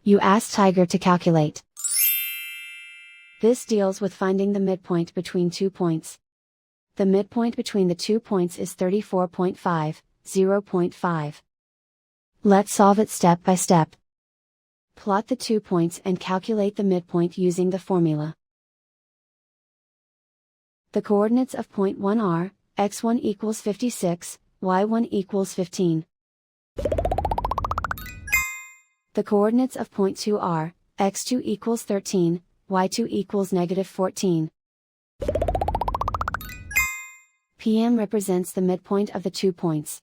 You ask Tiger to calculate. This deals with finding the midpoint between 2 points. The midpoint between the 2 points is 34.5, 0.5. Let's solve it step by step. Plot the 2 points and calculate the midpoint using the formula. The coordinates of point 1 are, x1 equals 56, y1 equals 15. The coordinates of point 2 are, x2 equals 13, y2 equals -14. PM represents the midpoint of the 2 points.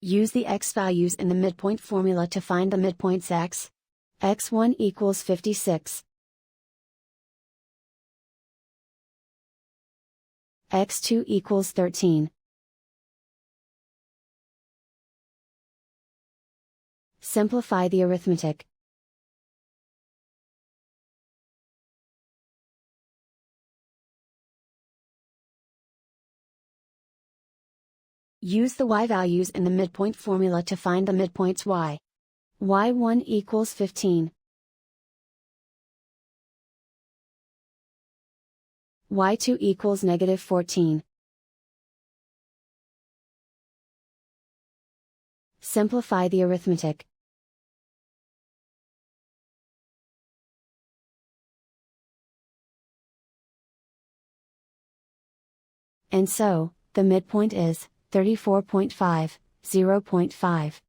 Use the x values in the midpoint formula to find the midpoints x. x1 equals 56. x2 equals 13. Simplify the arithmetic. Use the y values in the midpoint formula to find the midpoints y. y1 equals 15. y2 equals -14. Simplify the arithmetic. And so, the midpoint is 34.5, 0.5.